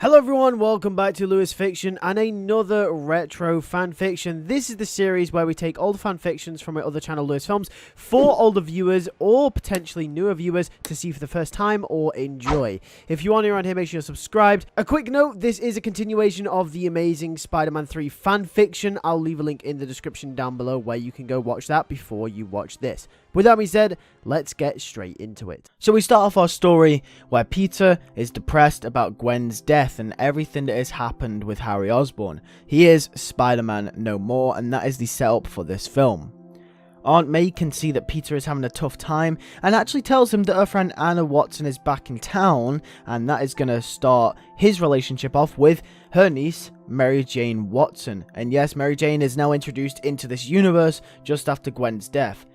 Hello everyone, welcome back to LewisFiction and another retro fanfiction. This is the series where we take all the fanfictions from my other channel, Lewis Films, for older viewers or potentially newer viewers to see for the first time or enjoy. If you are new around here, make sure you're subscribed. A quick note, this is a continuation of the Amazing Spider-Man 3 fanfiction. I'll leave a link in the description down below where you can go watch that before you watch this. With that being said, let's get straight into it. So we start off our story where Peter is depressed about Gwen's death and everything that has happened with Harry Osborn. He is Spider-Man no more, and that is the setup for this film. Aunt May can see that Peter is having a tough time and actually tells him that her friend Anna Watson is back in town, and that is going to start his relationship off with her niece, Mary Jane Watson. And yes, Mary Jane is now introduced into this universe just after Gwen's death.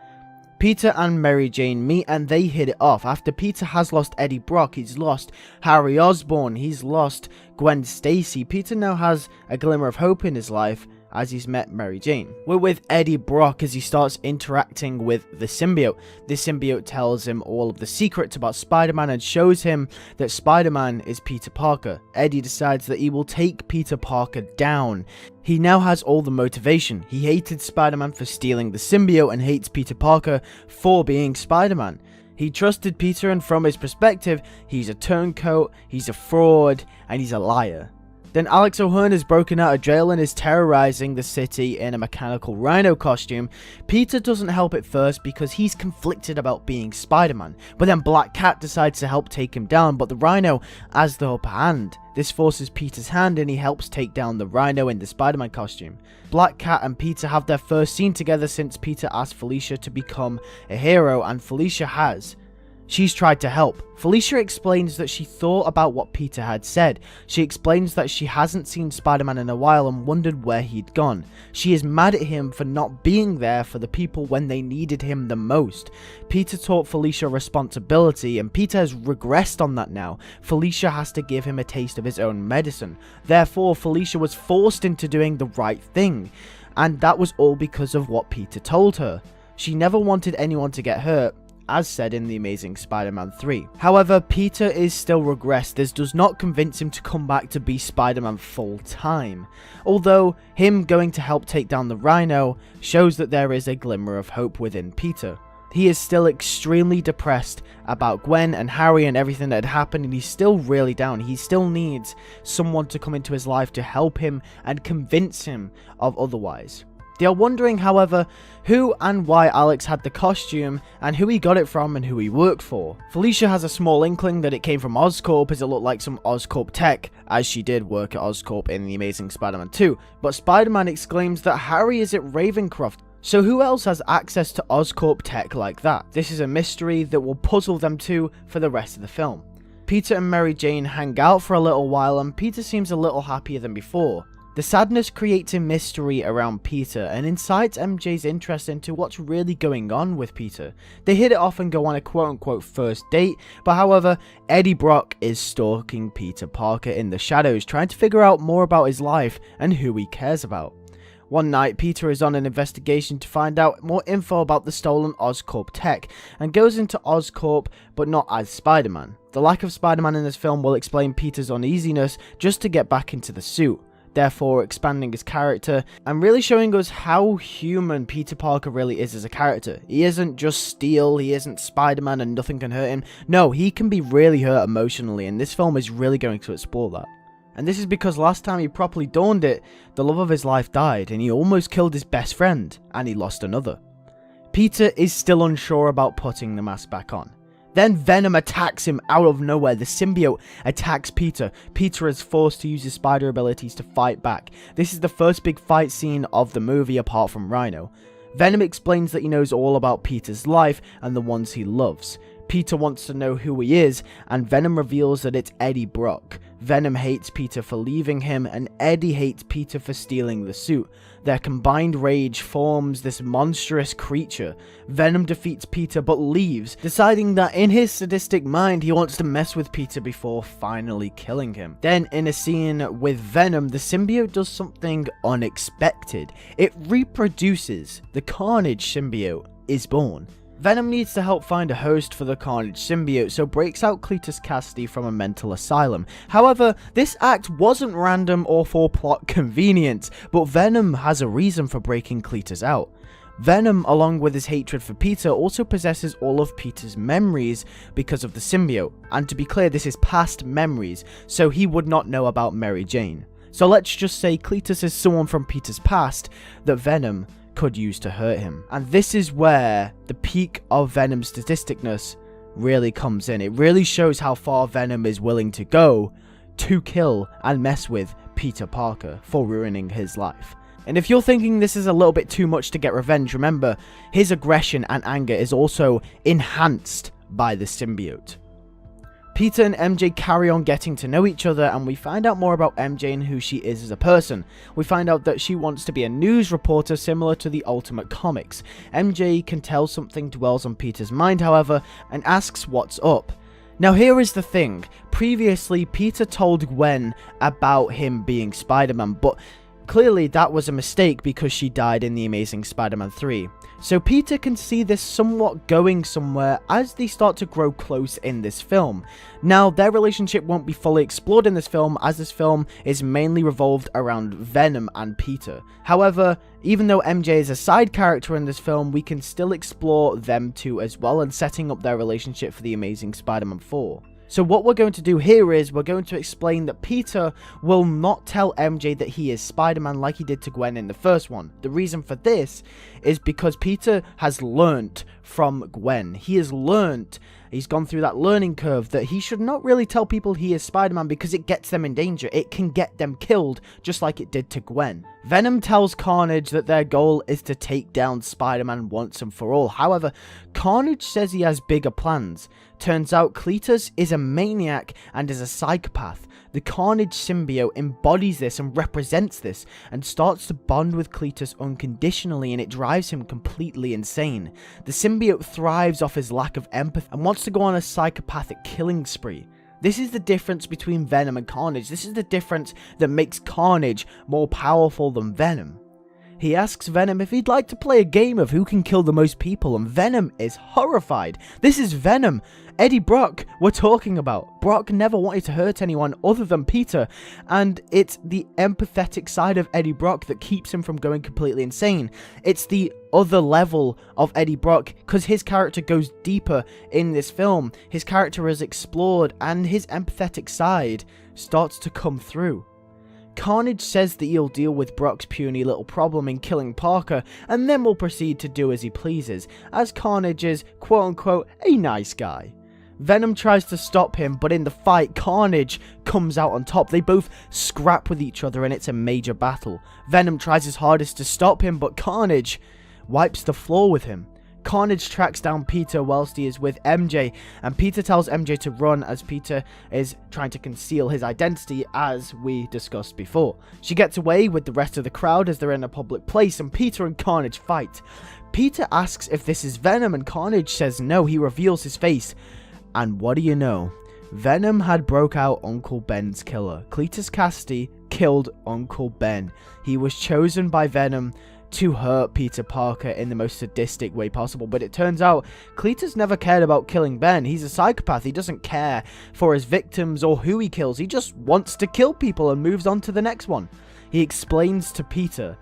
Peter and Mary Jane meet and they hit it off. After Peter has lost Eddie Brock, he's lost Harry Osborn, he's lost Gwen Stacy. Peter now has a glimmer of hope in his life as he's met Mary Jane. We're with Eddie Brock as he starts interacting with the symbiote. This symbiote tells him all of the secrets about Spider-Man and shows him that Spider-Man is Peter Parker. Eddie decides that he will take Peter Parker down. He now has all the motivation. He hated Spider-Man for stealing the symbiote and hates Peter Parker for being Spider-Man. He trusted Peter, and from his perspective, he's a turncoat, he's a fraud, and he's a liar. Then Alex O'Hearn is broken out of jail and is terrorizing the city in a mechanical Rhino costume. Peter doesn't help at first because he's conflicted about being Spider-Man, but then Black Cat decides to help take him down, but the Rhino has the upper hand. This forces Peter's hand and he helps take down the Rhino in the Spider-Man costume. Black Cat and Peter have their first scene together since Peter asked Felicia to become a hero, and Felicia has. She's tried to help. Felicia explains that she thought about what Peter had said. She explains that she hasn't seen Spider-Man in a while and wondered where he'd gone. She is mad at him for not being there for the people when they needed him the most. Peter taught Felicia responsibility and Peter has regressed on that now. Felicia has to give him a taste of his own medicine. Therefore, Felicia was forced into doing the right thing. And that was all because of what Peter told her. She never wanted anyone to get hurt, as said in The Amazing Spider-Man 3. However, Peter is still regressed. This does not convince him to come back to be Spider-Man full time. Although, him going to help take down the Rhino shows that there is a glimmer of hope within Peter. He is still extremely depressed about Gwen and Harry and everything that had happened, and he's still really down. He still needs someone to come into his life to help him and convince him of otherwise. They are wondering, however, who and why Alex had the costume and who he got it from and who he worked for. Felicia has a small inkling that it came from Oscorp as it looked like some Oscorp tech, as she did work at Oscorp in The Amazing Spider-Man 2, but Spider-Man exclaims that Harry is at Ravencroft. So who else has access to Oscorp tech like that? This is a mystery that will puzzle them too for the rest of the film. Peter and Mary Jane hang out for a little while and Peter seems a little happier than before. The sadness creates a mystery around Peter and incites MJ's interest into what's really going on with Peter. They hit it off and go on a quote-unquote first date, but however, Eddie Brock is stalking Peter Parker in the shadows, trying to figure out more about his life and who he cares about. One night, Peter is on an investigation to find out more info about the stolen Oscorp tech, and goes into Oscorp, but not as Spider-Man. The lack of Spider-Man in this film will explain Peter's uneasiness just to get back into the suit, therefore expanding his character and really showing us how human Peter Parker really is as a character. He isn't just Steel, he isn't Spider-Man and nothing can hurt him. No, he can be really hurt emotionally, and this film is really going to explore that. And this is because last time he properly donned it, the love of his life died and he almost killed his best friend, and he lost another. Peter is still unsure about putting the mask back on. Then Venom attacks him out of nowhere. The symbiote attacks Peter. Peter is forced to use his spider abilities to fight back. This is the first big fight scene of the movie apart from Rhino. Venom explains that he knows all about Peter's life and the ones he loves. Peter wants to know who he is, and Venom reveals that it's Eddie Brock. Venom hates Peter for leaving him, and Eddie hates Peter for stealing the suit. Their combined rage forms this monstrous creature. Venom defeats Peter but leaves, deciding that in his sadistic mind he wants to mess with Peter before finally killing him. Then in a scene with Venom, the symbiote does something unexpected. It reproduces. The Carnage symbiote is born. Venom needs to help find a host for the Carnage symbiote, so breaks out Cletus Cassidy from a mental asylum. However, this act wasn't random or for plot convenience, but Venom has a reason for breaking Cletus out. Venom, along with his hatred for Peter, also possesses all of Peter's memories because of the symbiote, and to be clear, this is past memories, so he would not know about Mary Jane. So let's just say Cletus is someone from Peter's past that Venom could use to hurt him. And this is where the peak of Venom's sadisticness really comes in. It really shows how far Venom is willing to go to kill and mess with Peter Parker for ruining his life. And if you're thinking this is a little bit too much to get revenge, remember, his aggression and anger is also enhanced by the symbiote. Peter and MJ carry on getting to know each other, and we find out more about MJ and who she is as a person. We find out that she wants to be a news reporter similar to the Ultimate Comics. MJ can tell something dwells on Peter's mind, however, and asks what's up. Now here is the thing, previously Peter told Gwen about him being Spider-Man, but clearly that was a mistake because she died in The Amazing Spider-Man 3. So Peter can see this somewhat going somewhere as they start to grow close in this film. Now their relationship won't be fully explored in this film, as this film is mainly revolved around Venom and Peter. However, even though MJ is a side character in this film, we can still explore them two as well and setting up their relationship for The Amazing Spider-Man 4. So what we're going to do here is we're going to explain that Peter will not tell MJ that he is Spider-Man like he did to Gwen in the first one. The reason for this is because Peter has learnt from Gwen. He's gone through that learning curve that he should not really tell people he is Spider-Man because it gets them in danger. It can get them killed just like it did to Gwen. Venom tells Carnage that their goal is to take down Spider-Man once and for all. However, Carnage says he has bigger plans. Turns out Cletus is a maniac and is a psychopath. The Carnage symbiote embodies this and represents this and starts to bond with Cletus unconditionally, and it drives him completely insane. The symbiote thrives off his lack of empathy and wants to go on a psychopathic killing spree. This is the difference between Venom and Carnage. This is the difference that makes Carnage more powerful than Venom. He asks Venom if he'd like to play a game of who can kill the most people, and Venom is horrified. This is Venom, Eddie Brock we're talking about. Brock never wanted to hurt anyone other than Peter, and it's the empathetic side of Eddie Brock that keeps him from going completely insane. It's the other level of Eddie Brock, because his character goes deeper in this film. His character is explored, and his empathetic side starts to come through. Carnage says that he'll deal with Brock's puny little problem in killing Parker, and then will proceed to do as he pleases, as Carnage is, quote-unquote, a nice guy. Venom tries to stop him, but in the fight, Carnage comes out on top. They both scrap with each other, and it's a major battle. Venom tries his hardest to stop him, but Carnage wipes the floor with him. Carnage tracks down Peter whilst he is with MJ, and Peter tells MJ to run as Peter is trying to conceal his identity, as we discussed before. She gets away with the rest of the crowd as they're in a public place, and Peter and Carnage fight. Peter asks if this is Venom, and Carnage says no. He reveals his face, and what do you know? Venom had broke out Uncle Ben's killer. Cletus Cassidy killed Uncle Ben. He was chosen by Venom to hurt Peter Parker in the most sadistic way possible, but it turns out Cletus never cared about killing Ben. He's a psychopath. He doesn't care for his victims or who he kills. He just wants to kill people and moves on to the next one. He explains to Peter,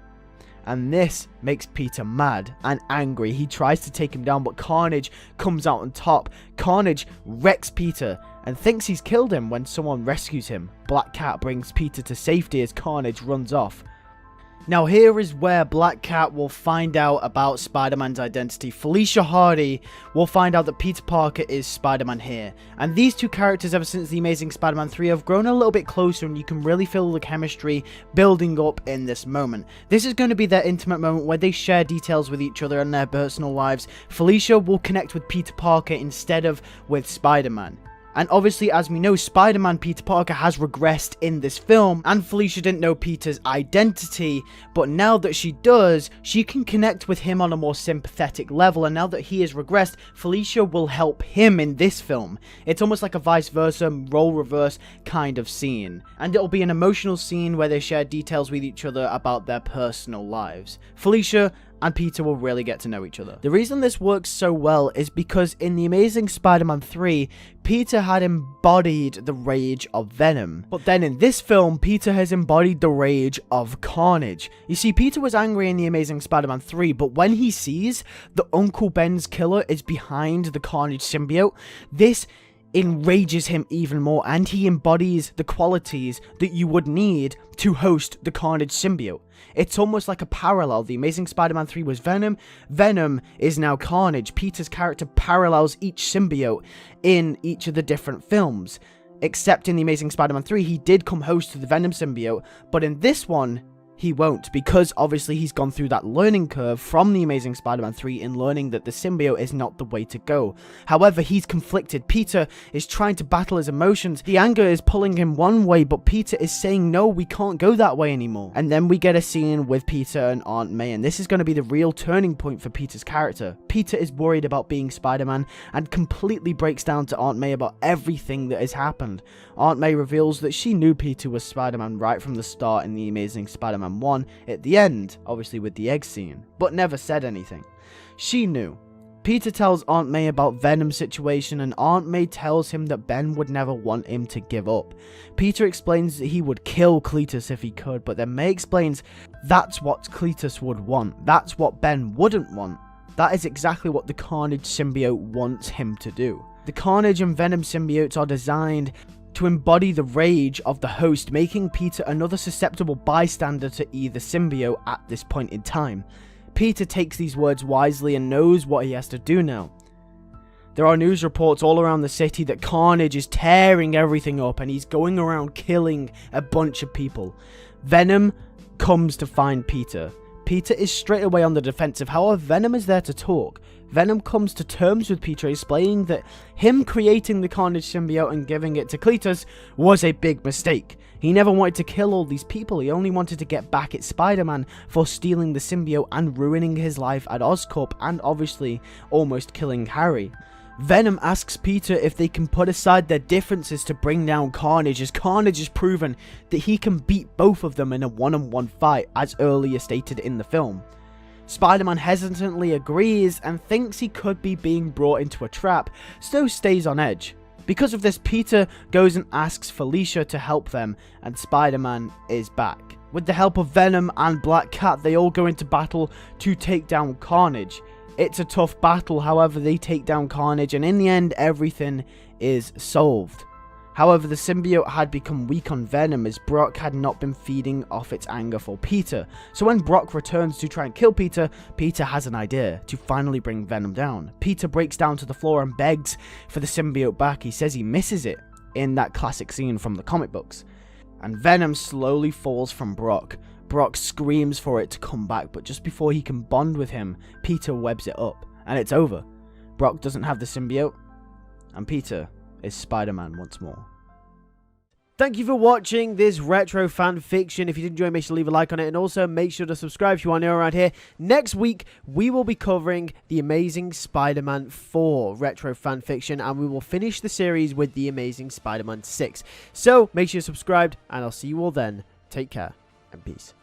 and this makes Peter mad and angry. He tries to take him down, but Carnage comes out on top. Carnage wrecks Peter and thinks he's killed him when someone rescues him. Black Cat brings Peter to safety as Carnage runs off. Now here is where Black Cat will find out about Spider-Man's identity. Felicia Hardy will find out that Peter Parker is Spider-Man here. And these two characters, ever since The Amazing Spider-Man 3, have grown a little bit closer, and you can really feel the chemistry building up in this moment. This is going to be their intimate moment where they share details with each other and their personal lives. Felicia will connect with Peter Parker instead of with Spider-Man. And obviously, as we know, Spider-Man Peter Parker has regressed in this film, and Felicia didn't know Peter's identity, but now that she does, she can connect with him on a more sympathetic level, and now that he has regressed, Felicia will help him in this film. It's almost like a vice versa, role reverse kind of scene, and it'll be an emotional scene where they share details with each other about their personal lives. Felicia and Peter will really get to know each other. The reason this works so well is because in The Amazing Spider-Man 3, Peter had embodied the rage of Venom. But then in this film, Peter has embodied the rage of Carnage. You see, Peter was angry in The Amazing Spider-Man 3, but when he sees that Uncle Ben's killer is behind the Carnage symbiote, this enrages him even more, and he embodies the qualities that you would need to host the Carnage symbiote. It's almost like a parallel. The Amazing Spider-Man 3 was Venom. Venom is now Carnage. Peter's character parallels each symbiote in each of the different films. Except in The Amazing Spider-Man 3, he did come host to the Venom symbiote, but in this one, he won't, because obviously he's gone through that learning curve from The Amazing Spider-Man 3 in learning that the symbiote is not the way to go. However, he's conflicted. Peter is trying to battle his emotions. The anger is pulling him one way, but Peter is saying, no, we can't go that way anymore. And then we get a scene with Peter and Aunt May, and this is going to be the real turning point for Peter's character. Peter is worried about being Spider-Man and completely breaks down to Aunt May about everything that has happened. Aunt May reveals that she knew Peter was Spider-Man right from the start in The Amazing Spider-Man 1 at the end, obviously with the egg scene, but never said anything. She knew. Peter tells Aunt May about Venom's situation, and Aunt May tells him that Ben would never want him to give up. Peter explains that he would kill Cletus if he could, but then May explains that's what Cletus would want. That's what Ben wouldn't want. That is exactly what the Carnage symbiote wants him to do. The Carnage and Venom symbiotes are designed to embody the rage of the host, making Peter another susceptible bystander to either symbiote at this point in time. Peter takes these words wisely and knows what he has to do now. There are news reports all around the city that Carnage is tearing everything up and he's going around killing a bunch of people. Venom comes to find Peter. Peter is straight away on the defensive, however Venom is there to talk. Venom comes to terms with Peter, explaining that him creating the Carnage symbiote and giving it to Cletus was a big mistake. He never wanted to kill all these people, he only wanted to get back at Spider-Man for stealing the symbiote and ruining his life at Oscorp and obviously almost killing Harry. Venom asks Peter if they can put aside their differences to bring down Carnage, as Carnage has proven that he can beat both of them in a one-on-one fight, as earlier stated in the film. Spider-Man hesitantly agrees and thinks he could be being brought into a trap, so stays on edge. Because of this, Peter goes and asks Felicia to help them, and Spider-Man is back. With the help of Venom and Black Cat, they all go into battle to take down Carnage. It's a tough battle, however they take down Carnage, and in the end everything is solved. However, the symbiote had become weak on Venom as Brock had not been feeding off its anger for Peter. So when Brock returns to try and kill Peter, Peter has an idea to finally bring Venom down. Peter breaks down to the floor and begs for the symbiote back. He says he misses it in that classic scene from the comic books. And Venom slowly falls from Brock. Brock screams for it to come back, but just before he can bond with him, Peter webs it up. And it's over. Brock doesn't have the symbiote, and Peter is Spider-Man once more. Thank you for watching this retro fan fiction. If you did enjoy, make sure to leave a like on it, and also make sure to subscribe if you are new around here. Next week, we will be covering The Amazing Spider-Man 4 retro fan fiction, and we will finish the series with The Amazing Spider-Man 6. So, make sure you're subscribed, and I'll see you all then. Take care, and peace.